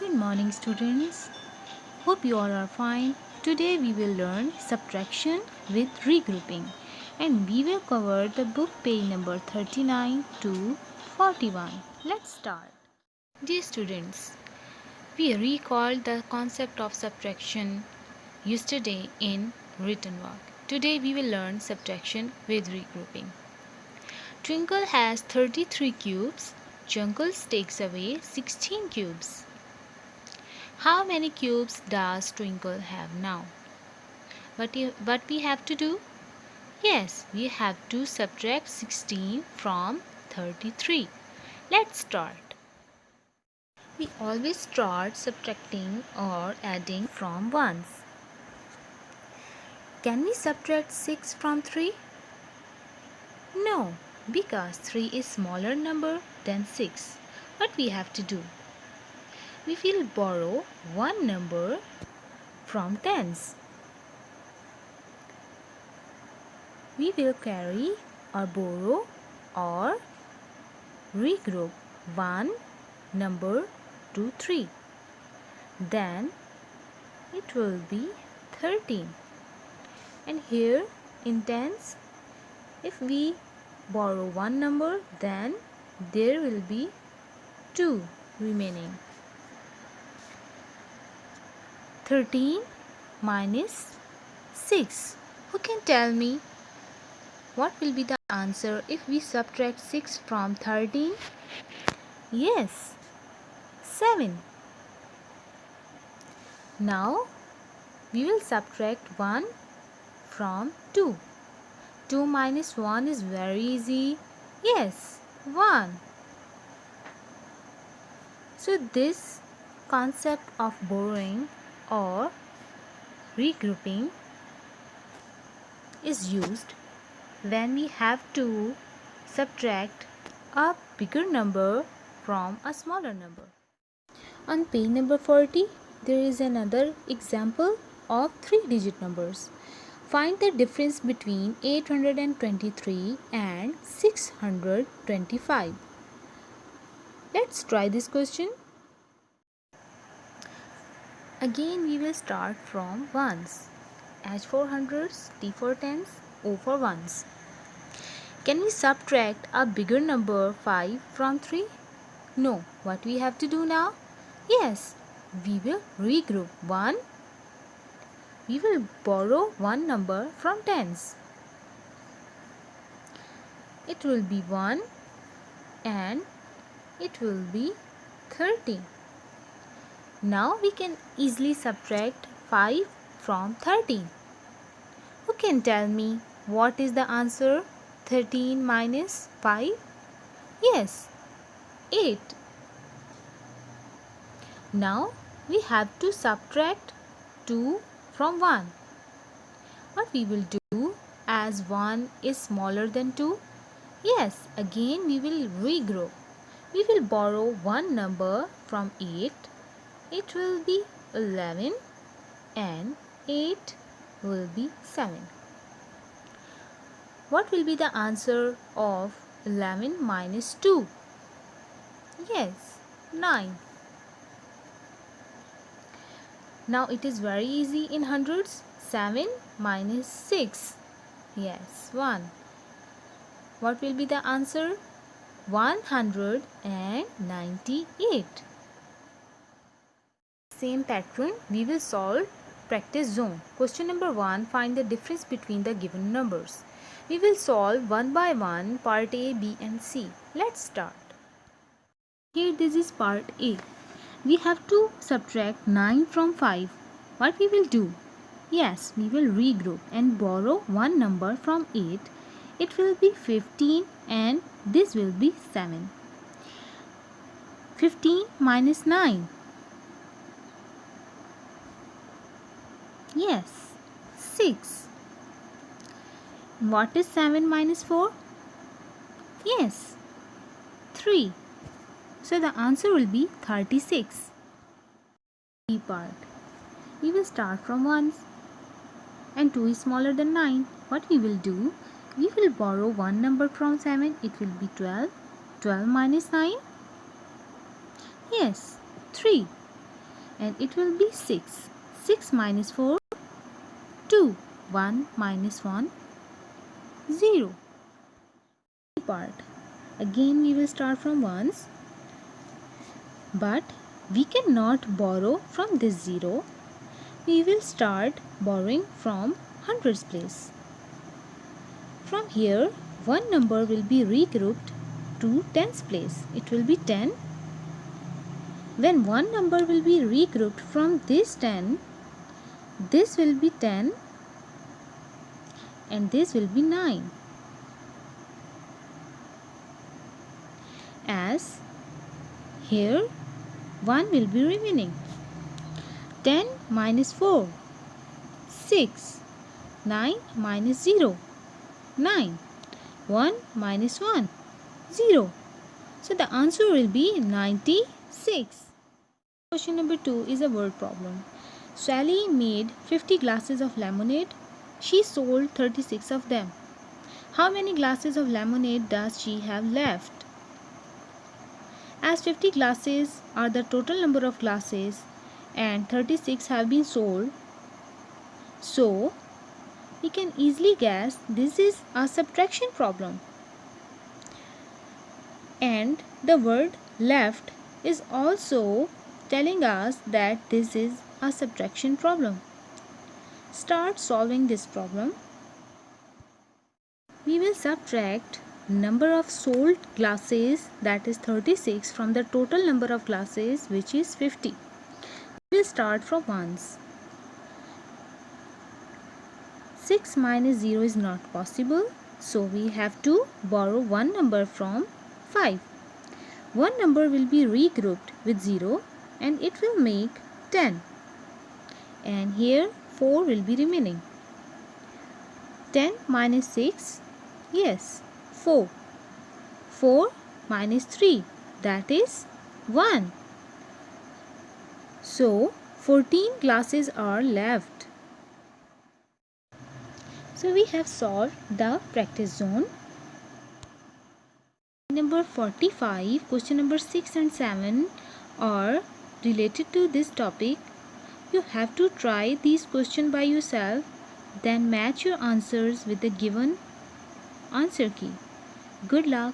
Good morning, students. Hope you all are fine. Today we will learn subtraction with regrouping, and we will cover the book page number 39 to 41. Let's start. Dear students, we recalled the concept of subtraction yesterday in written work. Today we will learn subtraction with regrouping. Twinkle has 33 cubes. Junkles takes away 16 cubes. How many cubes does Twinkle have now? What we have to do? Yes, we have to subtract 16 from 33. Let's start. We always start subtracting or adding from ones. Can we subtract 6 from 3? No, because 3 is smaller number than 6. What we have to do? We will borrow one number from tens. We will carry or borrow or regroup one number to 3. Then it will be 13. And here in tens, if we borrow one number, then there will be 2 remaining. 13 minus 6. Who can tell me what will be the answer if we subtract 6 from 13? Yes, 7. Now we will subtract 1 from 2. 2 minus 1 is very easy. Yes, 1. So this concept of borrowing or regrouping is used when we have to subtract a bigger number from a smaller number. On page number 40, there is another example of 3-digit numbers. Find the difference between 823 and 625. Let's try this question. Again, we will start from ones. H for hundreds, T for tens, O for ones. Can we subtract a bigger number 5 from 3? No. What we have to do now? Yes, we will regroup 1. We will borrow one number from tens. It will be 1 and it will be 30. Now we can easily subtract 5 from 13. Who can tell me what is the answer? 13 minus 5? Yes, 8. Now we have to subtract 2 from 1. What we will do, as 1 is smaller than 2? Yes, again we will regroup. We will borrow one number from 8. It will be 11 and 8 will be 7. What will be the answer of 11 minus 2? Yes, 9. Now it is very easy in hundreds. 7 minus 6. Yes, 1. What will be the answer? 198. Same pattern we will solve practice zone. Question number 1. Find the difference between the given numbers. We will solve one by one part A, B and C. Let's start. Here this is part A. We have to subtract 9 from 5. What we will do? Yes, we will regroup and borrow one number from 8. It will be 15 and this will be 7. 15 minus 9. Yes, 6. What is 7 minus 4? Yes, 3. So the answer will be 36. B part. We will start from ones and 2 is smaller than 9. What we will do? We will borrow one number from 7. It will be 12. 12 minus 9? Yes, 3. and it will be 6. 6 minus 4, 2. 1 minus 1, 0. Part. Again we will start from ones, but we cannot borrow from this 0. We will start borrowing from hundreds place. From here, one number will be regrouped to tens place. It will be 10. When one number will be regrouped from this 10, this will be 10 and this will be 9. As here 1 will be remaining. 10 minus 4, 6. 9 minus 0, 9. 1 minus 1, 0. So the answer will be 96. Question number 2 is a word problem. Sally made 50 glasses of lemonade. She sold 36 of them. How many glasses of lemonade does she have left? As 50 glasses are the total number of glasses and 36 have been sold, so we can easily guess this is a subtraction problem. And the word left is also telling us that this is a subtraction problem. Start solving this problem. We will subtract number of sold glasses, that is 36, from the total number of glasses, which is 50. We will start from ones. 6 minus 0 is not possible, so we have to borrow one number from 5. One number will be regrouped with 0 and it will make 10. And here 4 will be remaining. 10 minus 6, yes, 4. 4 minus 3, that is 1. So 14 glasses are left. So we have solved the practice zone. Number 45, question number 6 and 7 are related to this topic. You have to try these questions by yourself, then match your answers with the given answer key. Good luck.